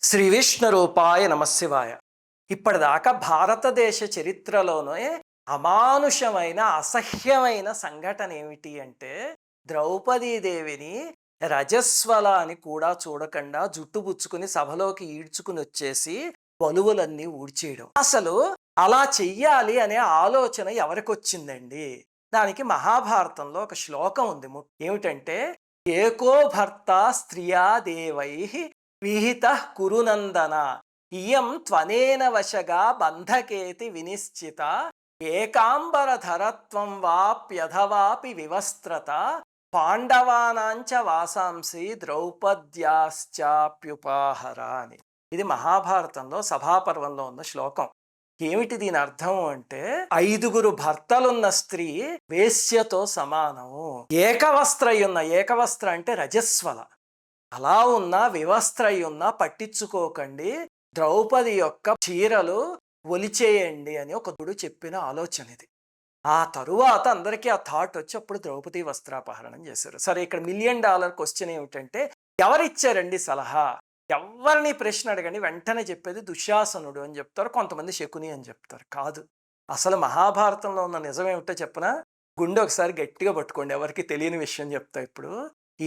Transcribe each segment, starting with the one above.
శ్రీ విష్ణు రూపాయ నమశివాయ. ఇప్పటిదాకా భారతదేశ చరిత్రలోనే అమానుషమైన అసహ్యమైన సంఘటన ఏమిటి అంటే ద్రౌపదీదేవిని రజస్వల అని కూడా చూడకుండా జుట్టుబుచ్చుకుని సభలోకి ఈడ్చుకుని వచ్చేసి బలువులన్నీ ఊడ్చేయడం. అసలు అలా చెయ్యాలి అనే ఆలోచన ఎవరికి వచ్చిందండి? దానికి మహాభారతంలో ఒక శ్లోకం ఉంది. ఏమిటంటే ఏకో భర్త స్త్రియా దేవై విహిత కురునందన ఇయం త్వనేన బంధకేతి వినిశ్చిత ఏకాంబరధరత్వం వాప్యధవాపి వివస్త్రత పాండవానాంచ వాసాంసి ద్రౌపద్యాశ్చాప్యుపాహర అని. ఇది మహాభారతంలో సభాపర్వంలో ఉన్న శ్లోకం. ఏమిటి దీని అర్థం అంటే 5 భర్తలున్న స్త్రీ వేశ్యతో సమానము. ఏకవస్త్ర అంటే రజస్వల. అలా ఉన్న వివస్త్రయున్న పట్టించుకోకండి, ద్రౌపది యొక్క చీరలు ఒలిచేయండి అని ఒక గుడు చెప్పిన ఆలోచన ఇది. ఆ తరువాత అందరికీ ఆ థాట్ వచ్చి అప్పుడు ద్రౌపది వస్త్రాపహరణం చేశారు. సరే, ఇక్కడ $1 మిలియన్ క్వశ్చన్ ఏమిటంటే ఎవరిచ్చారండి సలహా? ఎవరిని ప్రశ్న అడగండి వెంటనే చెప్పేది దుశ్శాసనుడు అని చెప్తారు, కొంతమంది శకుని అని చెప్తారు. కాదు, అసలు మహాభారతంలో ఉన్న నిజం ఏమిటో చెప్పనా? గుండె ఒకసారి గట్టిగా పట్టుకోండి, ఎవరికి తెలియని విషయం చెప్తా. ఇప్పుడు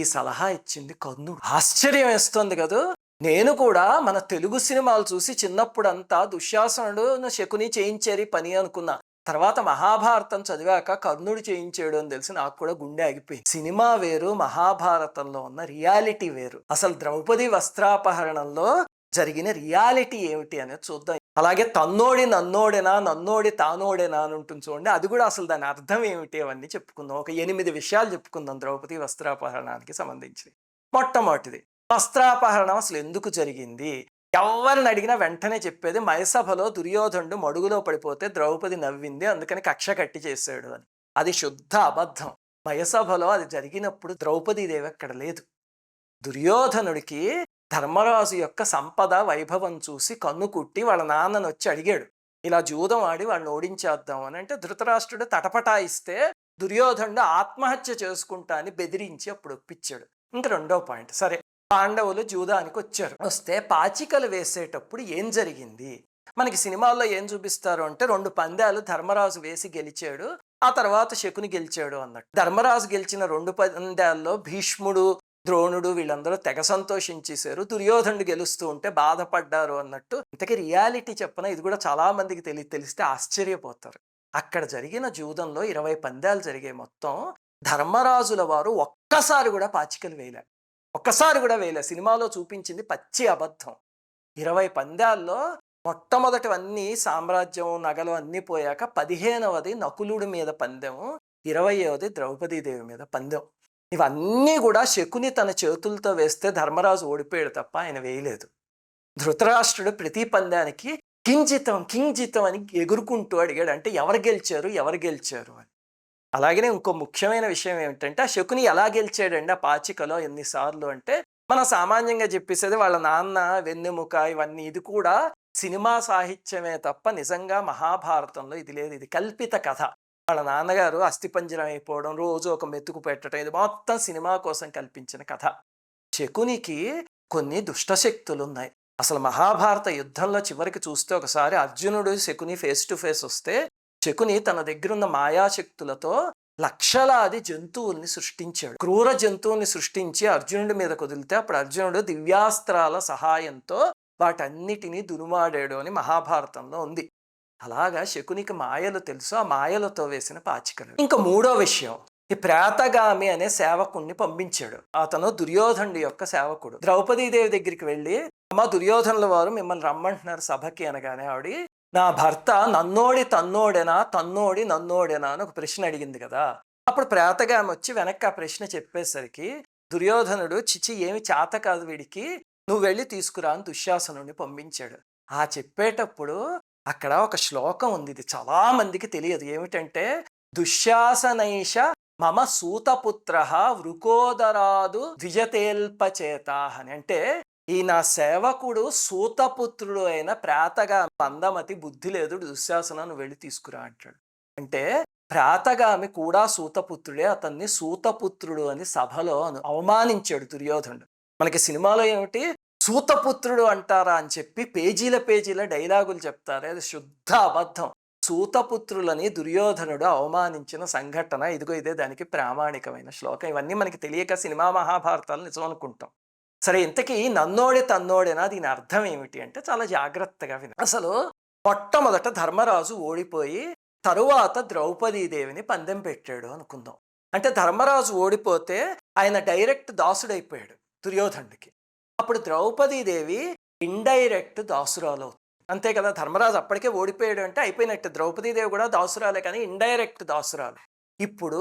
ఈ సలహా ఇచ్చింది కర్ణుడు. ఆశ్చర్యం వేస్తుంది కదా. నేను కూడా మన తెలుగు సినిమాలు చూసి చిన్నప్పుడంతా దుశ్శాసనుడు శకుని చేయించారు పని అనుకున్నా. తర్వాత మహాభారతం చదివాక కర్ణుడు చేయించాడు అని తెలిసి నాకు కూడా గుండె ఆగిపోయింది. సినిమా వేరు, మహాభారతంలో ఉన్న రియాలిటీ వేరు. అసలు ద్రౌపది వస్త్రాపహరణంలో జరిగిన రియాలిటీ ఏమిటి అనేది చూద్దాం. అలాగే తన్నోడి నన్నోడేనా, నన్నోడి తానోడేనా అని ఉంటుంది చూడండి, అది కూడా అసలు దాని అర్థం ఏమిటి అవన్నీ చెప్పుకుందాం. ఒక 8 విషయాలు చెప్పుకుందాం ద్రౌపది వస్త్రాపహరణానికి సంబంధించి. మొట్టమొదటిది, వస్త్రాపహరణం అసలు ఎందుకు జరిగింది? ఎవరిని అడిగినా వెంటనే చెప్పేది మయసభలో దుర్యోధనుడు మడుగులో పడిపోతే ద్రౌపది నవ్వింది, అందుకని కక్ష కట్టి చేశాడు అని. అది శుద్ధ అబద్ధం. మయసభలో అది జరిగినప్పుడు ద్రౌపదీదేవి అక్కడ లేదు. దుర్యోధనుడికి ధర్మరాజు యొక్క సంపద వైభవం చూసి కన్ను కుట్టి వాళ్ళ నాన్నను వచ్చి అడిగాడు, ఇలా జూదం ఆడి వాళ్ళని ఓడించేద్దాం అని. అంటే ధృతరాష్ట్రుడు తటపటాయిస్తే దుర్యోధనుడు ఆత్మహత్య చేసుకుంటా అని బెదిరించి అప్పుడు ఒప్పించాడు. ఇంక రెండో పాయింట్, సరే పాండవులు జూదానికి వచ్చారు. వస్తే పాచికలు వేసేటప్పుడు ఏం జరిగింది? మనకి సినిమాల్లో ఏం చూపిస్తారు అంటే 2 పందాలు ధర్మరాజు వేసి గెలిచాడు, ఆ తర్వాత శకుని గెలిచాడు అన్నట్టు. ధర్మరాజు గెలిచిన 2 పందాల్లో భీష్ముడు, ద్రోణుడు వీళ్ళందరూ తెగ సంతోషించేశారు, దుర్యోధనుడు గెలుస్తూ ఉంటే బాధపడ్డారు అన్నట్టు. ఇంతకీ రియాలిటీ చెప్పన, ఇది కూడా చాలా మందికి తెలిస్తే ఆశ్చర్యపోతారు. అక్కడ జరిగిన జూదంలో 20 పందాలు జరిగాయి మొత్తం. ధర్మరాజుల వారు ఒక్కసారి కూడా పాచికలు వేయలే, ఒక్కసారి కూడా వేయలే. సినిమాలో చూపించింది పచ్చి అబద్ధం. 20 పందాల్లో మొట్టమొదటివన్నీ సామ్రాజ్యం నగలు అన్నీ పోయాక 15వది నకులుడి మీద పందెం, 20వది ద్రౌపదీదేవి మీద పందెం. ఇవన్నీ కూడా శకుని తన చేతులతో వేస్తే ధర్మరాజు ఓడిపోయాడు తప్ప ఆయన వేయలేదు. ధృతరాష్ట్రుడు ప్రతి పందానికి కింజితం అని ఎగురుకుంటూ అడిగాడు, అంటే ఎవరు గెలిచారు అని. అలాగనే ఇంకో ముఖ్యమైన విషయం ఏమిటంటే ఆ శకుని ఎలా గెలిచాడండి ఆ పాచికలో ఎన్నిసార్లు అంటే, మనం సామాన్యంగా చెప్పేసేది వాళ్ళ నాన్న వెన్నెముక ఇవన్నీ. ఇది కూడా సినిమా సాహిత్యమే తప్ప నిజంగా మహాభారతంలో ఇది లేదు. ఇది కల్పిత కథ. వాళ్ళ నాన్నగారు అస్థిపంజరం అయిపోవడం, రోజు ఒక మెతుకు పెట్టడం, ఇది మొత్తం సినిమా కోసం కల్పించిన కథ. శకునికి కొన్ని దుష్టశక్తులు ఉన్నాయి. అసలు మహాభారత యుద్ధంలో చివరికి చూస్తే ఒకసారి అర్జునుడు శకుని ఫేస్ టు ఫేస్ వస్తే శకుని తన దగ్గరున్న మాయాశక్తులతో లక్షలాది జంతువుల్ని సృష్టించాడు. క్రూర జంతువుల్ని సృష్టించి అర్జునుడి మీద కుదిలితే అప్పుడు అర్జునుడు దివ్యాస్త్రాల సహాయంతో వాటన్నిటినీ దురుమాడాడు అని మహాభారతంలో ఉంది. అలాగా శకునికి మాయలు తెలుసు, ఆ మాయలతో వేసిన పాచికలు. ఇంకా మూడో విషయం, ఈ ప్రేతగామి అనే సేవకుణ్ణి పంపించాడు. అతను దుర్యోధనుడి యొక్క సేవకుడు. ద్రౌపదీదేవి దగ్గరికి వెళ్ళి, అమ్మ దుర్యోధనుల వారు మిమ్మల్ని రమ్మంటున్నారు సభకి అనగానే ఆవిడ, నా భర్త నన్నోడి తన్నోడేనా, తన్నోడి నన్నోడేనా అని ఒక ప్రశ్న అడిగింది కదా. అప్పుడు ప్రేతగామి వచ్చి వెనక్కి ఆ ప్రశ్న చెప్పేసరికి దుర్యోధనుడు, చిచి ఏమి చేత కాదు వీడికి, నువ్వు వెళ్ళి తీసుకురా అని దుశ్శాసనుడిని పంపించాడు. ఆ చెప్పేటప్పుడు అక్కడ ఒక శ్లోకం ఉంది, ఇది చాలా మందికి తెలియదు. ఏమిటంటే దుశ్శాసనైష మమ సూతపుత్ర వృకోదరాదు ద్విజతేల్పచేత అని. అంటే ఈ నా సేవకుడు సూతపుత్రుడు అయిన ప్రేతగా మందమతి బుద్ధి లేదు, దుశ్శాసనను వెళ్ళి తీసుకురా అంటాడు. అంటే ప్రాతగామి కూడా సూతపుత్రుడే, అతన్ని సూతపుత్రుడు అని సభలో అవమానించాడు దుర్యోధనుడు. మనకి సినిమాలో ఏమిటి, సూతపుత్రుడు అంటారా అని చెప్పి పేజీల పేజీల డైలాగులు చెప్తారు. అది శుద్ధ అబద్ధం. సూతపుత్రులని దుర్యోధనుడు అవమానించిన సంఘటన ఇదిగో ఇదే దానికి ప్రామాణికమైన శ్లోకం. ఇవన్నీ మనకి తెలియక సినిమా మహాభారతాలు నిజం అనుకుంటాం. సరే, ఇంతకీ నన్నోడి తన్నోడేనా దీని అర్థం ఏమిటి అంటే చాలా జాగ్రత్తగా విన. అసలు మొట్టమొదట ధర్మరాజు ఓడిపోయి తరువాత ద్రౌపదీదేవిని పందెం పెట్టాడు అనుకుందాం. అంటే ధర్మరాజు ఓడిపోతే ఆయన డైరెక్ట్ దాసుడైపోయాడు దుర్యోధనుడికి. అప్పుడు ద్రౌపదీదేవి ఇండైరెక్ట్ దాసురాలు అవుతుంది. అంతే కదా, ధర్మరాజు అప్పటికే ఓడిపోయాడు అంటే అయిపోయినట్టు. ద్రౌపదీదేవి కూడా దాసురాలే, కానీ ఇండైరెక్ట్ దాసురాలు. ఇప్పుడు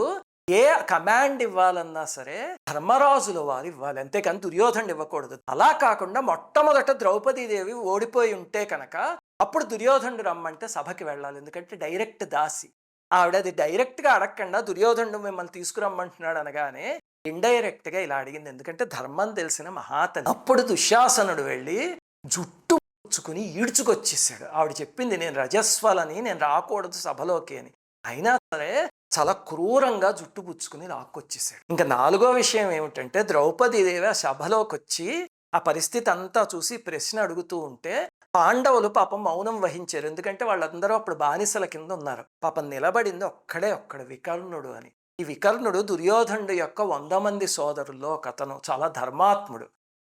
ఏ కమాండ్ ఇవ్వాలన్నా సరే ధర్మరాజుల వారు ఇవ్వాలి, అంతేకాని దుర్యోధనుడు ఇవ్వకూడదు. అలా కాకుండా మొట్టమొదట ద్రౌపదీదేవి ఓడిపోయి ఉంటే కనుక అప్పుడు దుర్యోధనుడు రమ్మంటే సభకి వెళ్ళాలి, ఎందుకంటే డైరెక్ట్ దాసి. ఆవిడ అది డైరెక్ట్గా అడగకుండా దుర్యోధనుడు మిమ్మల్ని తీసుకురమ్మంటున్నాడు అనగానే ఇండైరెక్ట్గా ఇలా అడిగింది, ఎందుకంటే ధర్మం తెలిసిన మహాతల్లి. అప్పుడు దుశ్శాసనుడు వెళ్ళి జుట్టు పుచ్చుకుని ఈడ్చుకొచ్చేసాడు. ఆవిడ చెప్పింది, నేను రజస్వలని, నేను రాకూడదు సభలోకి అని. అయినా సరే చాలా క్రూరంగా జుట్టు పుచ్చుకుని లాక్కొచ్చేసాడు. ఇంకా నాలుగో విషయం ఏమిటంటే ద్రౌపదీదేవి ఆ సభలోకి వచ్చి ఆ పరిస్థితి అంతా చూసి ప్రశ్న అడుగుతూ ఉంటే పాండవులు పాపం మౌనం వహించారు, ఎందుకంటే వాళ్ళందరూ అప్పుడు బానిసల కింద ఉన్నారు. పాపం నిలబడింది ఒక్కడు వికర్ణుడు అని. ఈ వికర్ణుడు దుర్యోధనుడు యొక్క 100 మంది సోదరుల్లో ఒక అతను, చాలా ధర్మాత్ముడు.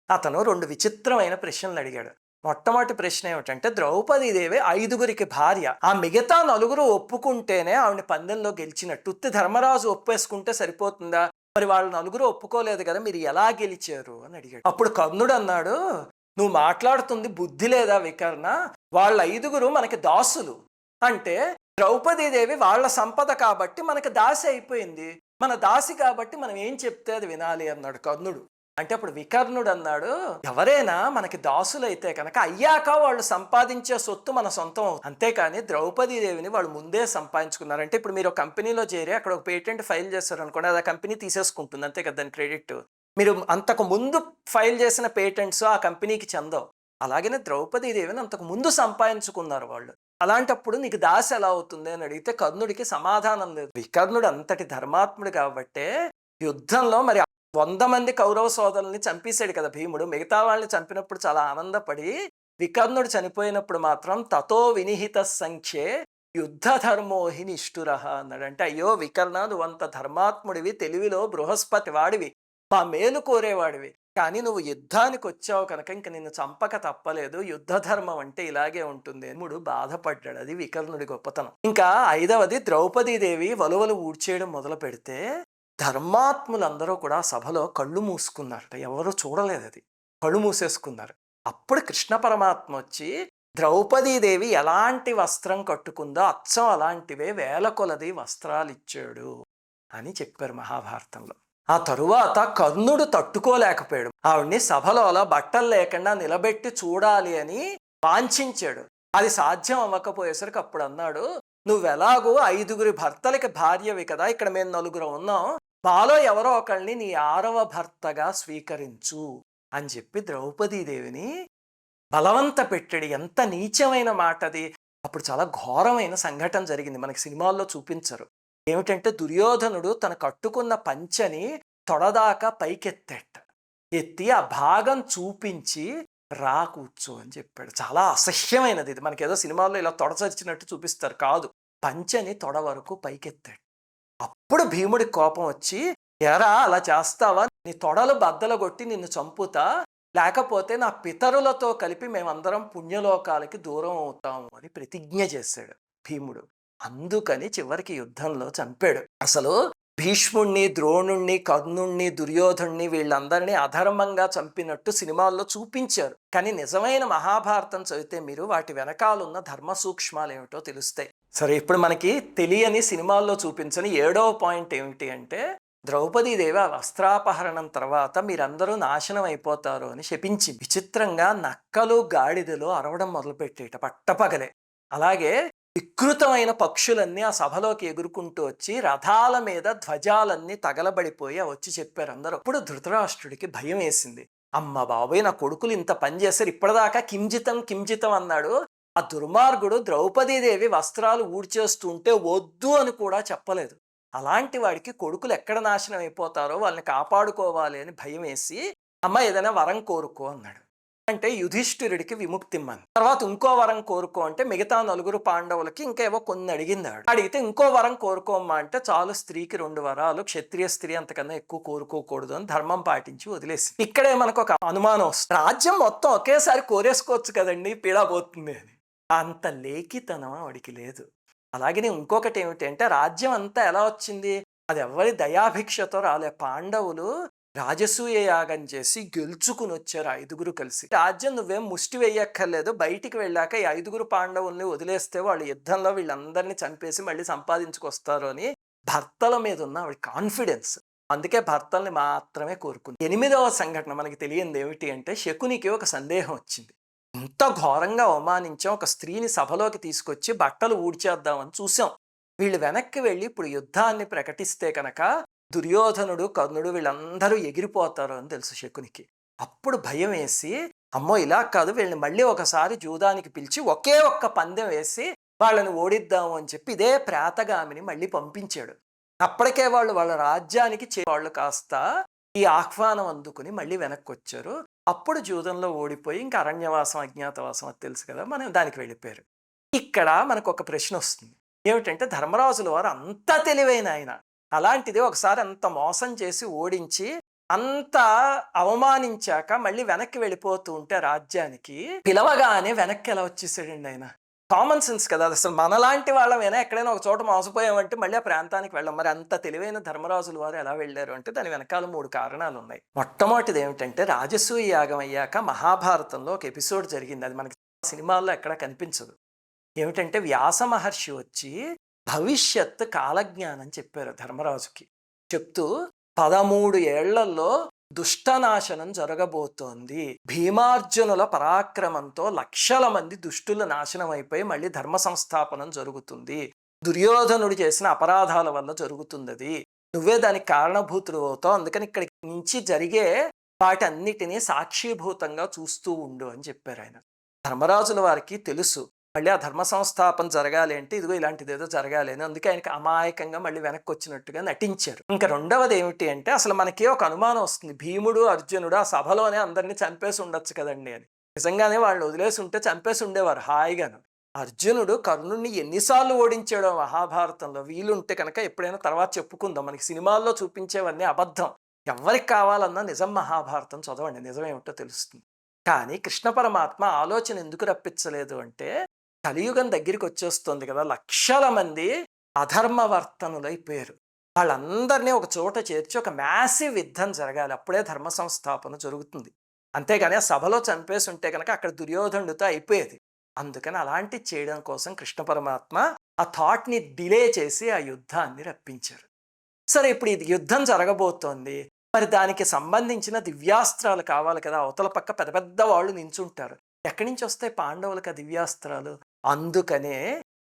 అతను 2 విచిత్రమైన ప్రశ్నలు అడిగాడు. మొట్టమొదటి ప్రశ్న ఏమిటంటే ద్రౌపదీదేవి 5గురికి భార్య, ఆ మిగతా 4 ఒప్పుకుంటేనే ఆవిడ పందెంలో గెలిచినట్టు. ఉత్తి ధర్మరాజు ఒప్పేసుకుంటే సరిపోతుందా? మరి వాళ్ళు 4 ఒప్పుకోలేదు కదా, మీరు ఎలా గెలిచారు అని అడిగాడు. అప్పుడు కర్ణుడు అన్నాడు, నువ్వు మాట్లాడుతుంది బుద్ధి లేదా వికర్ణ? వాళ్ళ 5గురు మనకి దాసులు, అంటే ద్రౌపదీదేవి వాళ్ళ సంపద కాబట్టి మనకి దాసి అయిపోయింది, మన దాసి కాబట్టి మనం ఏం చెప్తే అది వినాలి అన్నాడు కర్ణుడు. అంటే అప్పుడు వికర్ణుడు అన్నాడు, ఎవరైనా మనకి దాసులైతే కనుక అయ్యాక వాళ్ళు సంపాదించే సొత్తు మన సొంతం అవుతుంది, అంతేకాని ద్రౌపదీదేవిని వాళ్ళు ముందే సంపాదించుకున్నారు. అంటే ఇప్పుడు మీరు ఒక కంపెనీలో చేరి అక్కడ ఒక పేటెంట్ ఫైల్ చేస్తారు అనుకోండి, అది ఆ కంపెనీ తీసేసుకుంటుంది, అంతే కదా, దాని క్రెడిట్. మీరు అంతకు ముందు ఫైల్ చేసిన పేటెంట్స్ ఆ కంపెనీకి చెందవు. అలాగనే ద్రౌపదీదేవిని అంతకు ముందు సంపాదించుకున్నారు వాళ్ళు. అలాంటప్పుడు నీకు దాసి ఎలా అవుతుంది అని అడిగితే కర్ణుడికి సమాధానం లేదు. వికర్ణుడు అంతటి ధర్మాత్ముడు కాబట్టే యుద్ధంలో మరి 100 మంది కౌరవ సోదరుల్ని చంపేశాడు కదా భీముడు. మిగతా వాళ్ళని చంపినప్పుడు చాలా ఆనందపడి వికర్ణుడు చనిపోయినప్పుడు మాత్రం తతో వినిహిత సంఖ్యే యుద్ధ ధర్మోహి నిష్ఠురః అన్నాడు. అంటే అయ్యో వికర్ణ, నువ్వంత ధర్మాత్ముడివి, తెలివిలో బృహస్పతి వాడివి, మా మేలు కోరేవాడివి, కానీ నువ్వు యుద్ధానికి వచ్చావు కనుక ఇంక నిన్ను చంపక తప్పలేదు, యుద్ధ ధర్మం అంటే ఇలాగే ఉంటుంది అని బాధపడ్డాడు. అది వికర్ణుడి గొప్పతనం. ఇంకా 5వది, ద్రౌపదీదేవి వలువలు ఊడ్చేయడం మొదలు పెడితే ధర్మాత్ములందరూ కూడా సభలో కళ్ళు మూసుకున్నారట, ఎవరు చూడలేదు, అది కళ్ళు మూసేసుకున్నారు. అప్పుడు కృష్ణ పరమాత్మ వచ్చి ద్రౌపదీదేవి ఎలాంటి వస్త్రం కట్టుకుందో అచ్చం అలాంటివే 1000 కొలది వస్త్రాలు ఇచ్చాడు అని చెప్పారు మహాభారతంలో. ఆ తరువాత కర్ణుడు తట్టుకోలేకపోయాడు, ఆవిడ్ని సభలో అలా బట్టలు లేకుండా నిలబెట్టి చూడాలి అని వాంఛించాడు. అది సాధ్యం అవ్వకపోయేసరికి అప్పుడు అన్నాడు, నువ్వెలాగూ 5గురి భర్తలకి భార్యవి కదా, ఇక్కడ మేము 4 ఉన్నాం, మాలో ఎవరో ఒకళ్ళని నీ 6వ భర్తగా స్వీకరించు అని చెప్పి ద్రౌపదీదేవిని బలవంత పెట్టాడు. ఎంత నీచమైన మాట అది. అప్పుడు చాలా ఘోరమైన సంఘటన జరిగింది, మనకి సినిమాల్లో చూపించరు. ఏమిటంటే దుర్యోధనుడు తన కట్టుకున్న పంచని తొడదాకా పైకెత్తాట, ఎత్తి ఆ భాగం చూపించి రా కూర్చో అని చెప్పాడు. చాలా అసహ్యమైనది ఇది. మనకేదో సినిమాల్లో ఇలా తొడచరిచినట్టు చూపిస్తారు, కాదు, పంచని తొడ వరకు పైకెత్తాడు. అప్పుడు భీముడి కోపం వచ్చి, ఎరా అలా చేస్తావా, నీ తొడలు బద్దలు కొట్టి నిన్ను చంపుతా, లేకపోతే నా పితరులతో కలిపి మేమందరం పుణ్యలోకాలకి దూరం అవుతాము అని ప్రతిజ్ఞ చేశాడు భీముడు. అందుకని చివరికి యుద్ధంలో చంపాడు. అసలు భీష్ముణ్ణి, ద్రోణుణ్ణి, కర్ణుణ్ణి, దుర్యోధుణ్ణి వీళ్ళందరినీ అధర్మంగా చంపినట్టు సినిమాల్లో చూపించారు, కానీ నిజమైన మహాభారతం చదివితే మీరు వాటి వెనకాలన్న ధర్మ సూక్ష్మాలు ఏమిటో తెలుస్తాయి. సరే, ఇప్పుడు మనకి తెలియని సినిమాల్లో చూపించని 7వ పాయింట్ ఏమిటి అంటే ద్రౌపదీదేవి ఆ వస్త్రాపహరణం తర్వాత మీరందరూ నాశనం అయిపోతారు అని శపించి విచిత్రంగా నక్కలు గాడిదలు అరవడం మొదలుపెట్టేట పట్టపగలే. అలాగే వికృతమైన పక్షులన్నీ ఆ సభలోకి ఎగురుకుంటూ వచ్చి రథాల మీద ధ్వజాలన్నీ తగలబడిపోయి వచ్చి చెప్పారు అందరూ. అప్పుడు ధృతరాష్ట్రుడికి భయం వేసింది, అమ్మ బాబోయ్, నా కొడుకులు ఇంత పని చేశారు, ఇప్పటిదాకా కింజితం అన్నాడు, ఆ దుర్మార్గుడు ద్రౌపదీదేవి వస్త్రాలు ఊడ్చేస్తుంటే వద్దు అని కూడా చెప్పలేదు. అలాంటి వాడికి కొడుకులు ఎక్కడ నాశనం అయిపోతారో వాళ్ళని కాపాడుకోవాలి అని భయం వేసి, అమ్మ ఏదైనా వరం కోరుకో అన్నాడు. అంటే యుధిష్ఠిరుడికి విముక్తిమ్మని. తర్వాత ఇంకో వరం కోరుకో అంటే మిగతా నలుగురు పాండవులకి ఇంకేవో కొన్ని అడిగింది ఆవిడ. అడిగితే ఇంకో వరం కోరుకోమ్మా అంటే చాలు, స్త్రీకి 2 వరాలు, క్షత్రియ స్త్రీ అంతకన్నా ఎక్కువ కోరుకోకూడదు అని ధర్మం పాటించి వదిలేసి. ఇక్కడే మనకు ఒక అనుమానం వస్తుంది, రాజ్యం మొత్తం ఒకేసారి కోరేసుకోవచ్చు కదండి, పీడా పోతుంది అని. అంత లేఖితనం ఆవిడికి లేదు. అలాగనే ఇంకొకటి ఏమిటంటే రాజ్యం అంతా ఎలా వచ్చింది, అది ఎవరి దయాభిక్షతో రాలే. పాండవులు రాజసూయ యాగం చేసి గెలుచుకుని వచ్చారు 5గురు కలిసి. రాజ్యం నువ్వేం ముష్టి వేయక్కర్లేదు, బయటికి వెళ్ళాక ఈ 5గురు పాండవుల్ని వదిలేస్తే వాళ్ళు యుద్ధంలో వీళ్ళందరినీ చంపేసి మళ్ళీ సంపాదించుకొస్తారు అని భర్తల మీద ఉన్న ఆవిడ కాన్ఫిడెన్స్. అందుకే భర్తల్ని మాత్రమే కోరుకుంది. 8వ సంఘటన మనకి తెలియంది ఏమిటి అంటే, శకునికి ఒక సందేహం వచ్చింది. ఇంత ఘోరంగా అవమానించాం, ఒక స్త్రీని సభలోకి తీసుకొచ్చి బట్టలు ఊడ్చేద్దామని చూసాం. వీళ్ళు వెనక్కి వెళ్ళి ఇప్పుడు యుద్ధాన్ని ప్రకటిస్తే కనుక దుర్యోధనుడు, కర్ణుడు వీళ్ళందరూ ఎగిరిపోతారు అని తెలుసు శకునికి. అప్పుడు భయం వేసి, అమ్మో ఇలా కాదు, వీళ్ళని మళ్ళీ ఒకసారి జూదానికి పిలిచి ఒకే ఒక్క పందెం వేసి వాళ్ళని ఓడిద్దాము అని చెప్పి ఇదే ప్రేతగామిని మళ్ళీ పంపించాడు. అప్పటికే వాళ్ళ రాజ్యానికి వాళ్ళు కాస్త ఈ ఆహ్వానం అందుకుని మళ్ళీ వెనక్కి వచ్చారు. అప్పుడు జూదంలో ఓడిపోయి ఇంకా అరణ్యవాసం, అజ్ఞాతవాసం అది తెలుసు కదా, మనం దానికి వెళ్ళిపోయారు. ఇక్కడ మనకు ఒక ప్రశ్న వస్తుంది, ఏమిటంటే ధర్మరాజుల వారు అంత తెలివైన ఆయన, అలాంటిది ఒకసారి అంత మోసం చేసి ఓడించి అంత అవమానించాక మళ్ళీ వెనక్కి వెళ్ళిపోతూ ఉంటే రాజ్యానికి పిలవగానే వెనక్కి ఎలా వచ్చేసాడండి ఆయన? కామన్ సెన్స్ కదా, అసలు మనలాంటి వాళ్ళమైనా ఎక్కడైనా ఒక చోట మోసపోయామంటే మళ్ళీ ఆ ప్రాంతానికి వెళ్ళాం. మరి అంత తెలివైన ధర్మరాజుల వారు ఎలా వెళ్ళారు అంటే దాని వెనకాల 3 కారణాలు ఉన్నాయి. మొట్టమొదటిది ఏమిటంటే, రాజసూయ యాగం అయ్యాక మహాభారతంలో ఒక ఎపిసోడ్ జరిగింది, అది మనకి సినిమాల్లో ఎక్కడా కనిపించదు. ఏమిటంటే వ్యాస మహర్షి వచ్చి భవిష్యత్ కాలజ్ఞానం చెప్పారు ధర్మరాజుకి. చెప్తూ 13 ఏళ్లలో దుష్టనాశనం జరగబోతోంది, భీమార్జునుల పరాక్రమంతో లక్షల మంది దుష్టుల నాశనం అయిపోయి మళ్ళీ ధర్మ సంస్థాపనం జరుగుతుంది, దుర్యోధనుడు చేసిన అపరాధాల వల్ల జరుగుతుంది, నువ్వే దానికి కారణభూతుడు అవుతావు, అందుకని ఇక్కడి నుంచి జరిగే వాటన్నిటినీ సాక్షిభూతంగా చూస్తూ ఉండు అని చెప్పారు ఆయన. ధర్మరాజుల వారికి తెలుసు మళ్ళీ ఆ ధర్మ సంస్థాపన జరగాలి అంటే ఇదిగో ఇలాంటిది ఏదో జరగాలి అని. అందుకే ఆయనకి అమాయకంగా మళ్ళీ వెనక్కి వచ్చినట్టుగా నటించారు. ఇంకా రెండవది ఏమిటి అంటే, అసలు మనకి ఒక అనుమానం వస్తుంది, భీముడు అర్జునుడు ఆ సభలోనే అందరినీ చంపేసి ఉండొచ్చు కదండి అని. నిజంగానే వాళ్ళు వదిలేసి ఉంటే చంపేసి ఉండేవారు హాయిగాను. అర్జునుడు కర్ణుడిని ఎన్నిసార్లు ఓడించాడో మహాభారతంలో, వీలుంటే కనుక ఎప్పుడైనా తర్వాత చెప్పుకుందాం. మనకి సినిమాల్లో చూపించేవన్నీ అబద్ధం, ఎవరికి కావాలన్నా నిజం మహాభారతం చదవండి, నిజమేమిటో తెలుస్తుంది. కానీ కృష్ణ పరమాత్మ ఆలోచన ఎందుకు రప్పించలేదు అంటే, కలియుగం దగ్గరికి వచ్చేస్తుంది కదా, లక్షల మంది అధర్మవర్తనులైపోయారు, వాళ్ళందరినీ ఒక చోట చేర్చి ఒక మ్యాసివ్ యుద్ధం జరగాలి, అప్పుడే ధర్మ సంస్థాపన జరుగుతుంది. అంతేగాని ఆ సభలో చంపేసి ఉంటే కనుక అక్కడ దుర్యోధనుడితో అయిపోయేది. అందుకని అలాంటి చేయడం కోసం కృష్ణ పరమాత్మ ఆ థాట్ని డిలే చేసి ఆ యుద్ధాన్ని రప్పించారు. సరే, ఇప్పుడు ఇది యుద్ధం జరగబోతోంది, మరి దానికి సంబంధించిన దివ్యాస్త్రాలు కావాలి కదా, అవతల పక్క పెద్ద పెద్ద వాళ్ళు నించుంటారు, ఎక్కడి నుంచి వస్తాయి పాండవులకు ఆ దివ్యాస్త్రాలు? అందుకనే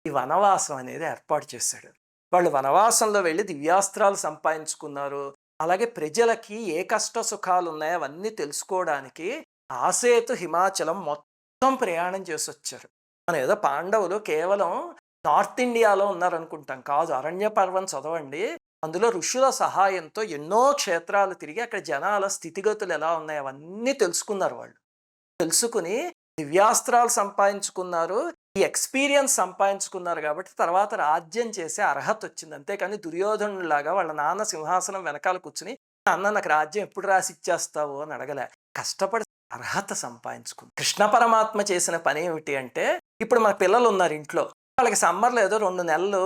ఈ వనవాసం అనేది ఏర్పాటు చేశాడు. వాళ్ళు వనవాసంలో వెళ్ళి దివ్యాస్త్రాలు సంపాదించుకున్నారు. అలాగే ప్రజలకి ఏ కష్ట సుఖాలు ఉన్నాయో అవన్నీ తెలుసుకోవడానికి ఆసేతు హిమాచలం మొత్తం ప్రయాణం చేసి వచ్చారు. మనం ఏదో పాండవులు కేవలం నార్త్ ఇండియాలో ఉన్నారనుకుంటాం, కాదు. అరణ్య పర్వం చదవండి, అందులో ఋషుల సహాయంతో ఎన్నో క్షేత్రాలు తిరిగి అక్కడ జనాల స్థితిగతులు ఎలా ఉన్నాయో అవన్నీ తెలుసుకున్నారు. వాళ్ళు తెలుసుకుని దివ్యాస్త్రాలు సంపాదించుకున్నారు, ఈ ఎక్స్పీరియన్స్ సంపాదించుకున్నారు. కాబట్టి తర్వాత రాజ్యం చేసే అర్హత వచ్చింది. అంతేకాని దుర్యోధనులాగా వాళ్ళ నాన్న సింహాసనం వెనకాల కూర్చుని అన్న నాకు రాజ్యం ఎప్పుడు రాసి ఇచ్చేస్తావు అని అడగలే, కష్టపడి అర్హత సంపాదించుకుంది. కృష్ణ పరమాత్మ చేసిన పని ఏమిటి అంటే, ఇప్పుడు మన పిల్లలు ఉన్నారు ఇంట్లో, వాళ్ళకి సమ్మర్లో ఏదో 2 నెలలు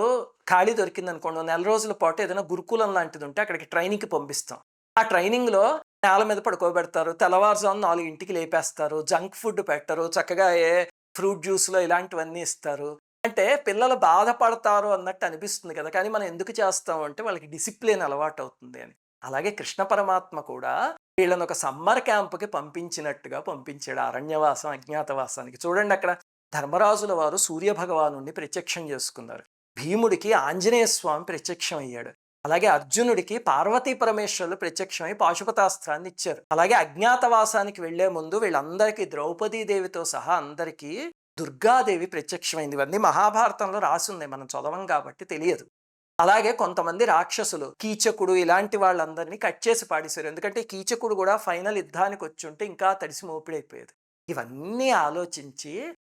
ఖాళీ దొరికింది అనుకోండి, 1 నెల రోజుల పాటు ఏదైనా గురుకులం లాంటిది ఉంటే అక్కడికి ట్రైనింగ్కి పంపిస్తాం. ఆ ట్రైనింగ్లో నేల మీద పడుకోబెడతారు, తెల్లవారుజాము 4ంటికి లేపేస్తారు, జంక్ ఫుడ్ పెట్టరు, చక్కగా ఫ్రూట్ జ్యూస్లో ఇలాంటివన్నీ ఇస్తారు. అంటే పిల్లలు బాధపడతారు అన్నట్టు అనిపిస్తుంది కదా, కానీ మనం ఎందుకు చేస్తాం అంటే వాళ్ళకి డిసిప్లిన్ అలవాటు అవుతుంది అని. అలాగే కృష్ణ పరమాత్మ కూడా వీళ్ళని ఒక సమ్మర్ క్యాంపుకి పంపించినట్టుగా పంపించాడు, అరణ్యవాసం అజ్ఞాతవాసానికి. చూడండి, అక్కడ ధర్మరాజుల వారు సూర్య భగవానుడిని ప్రత్యక్షం చేసుకున్నారు, భీముడికి ఆంజనేయ స్వామి ప్రత్యక్షం అయ్యాడు, అలాగే అర్జునుడికి పార్వతీ పరమేశ్వరులు ప్రత్యక్షమై పాశుపతాస్త్రాన్ని ఇచ్చారు. అలాగే అజ్ఞాతవాసానికి వెళ్లే ముందు వీళ్ళందరికీ ద్రౌపదీదేవితో సహా అందరికీ దుర్గాదేవి ప్రత్యక్షమైంది. ఇవన్నీ మహాభారతంలో రాసుంది, మనం చదవం కాబట్టి తెలియదు. అలాగే కొంతమంది రాక్షసులు, కీచకుడు ఇలాంటి వాళ్ళందరినీ కట్ చేసి పాడేశారు. ఎందుకంటే కీచకుడు కూడా ఫైనల్ యుద్ధానికి వచ్చి ఉంటే ఇంకా తడిసి మోపిడైపోయేది. ఇవన్నీ ఆలోచించి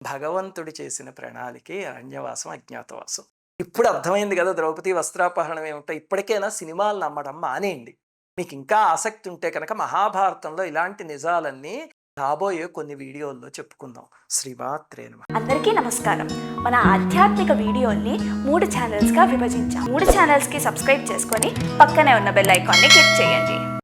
భగవంతుడు చేసిన ప్రణాళికే అరణ్యవాసం, అజ్ఞాతవాసం. ఇప్పుడు అర్థమైంది కదా ద్రౌపది వస్త్రాపహరణం ఏమిటో. ఇప్పటికైనా సినిమాలు నమ్మడం మానేయండి. మీకు ఇంకా ఆసక్తి ఉంటే కనుక మహాభారతంలో ఇలాంటి నిజాలన్నీ రాబోయే కొన్ని వీడియోల్లో చెప్పుకుందాం. శ్రీమాత్రే నమః. అందరికీ నమస్కారం. మన ఆధ్యాత్మిక వీడియోల్ని 3 ఛానల్స్గా విభజించాం. 3 ఛానల్స్కి సబ్స్క్రైబ్ చేసుకొని పక్కనే ఉన్న బెల్ ఐకాన్ని క్లిక్ చేయండి.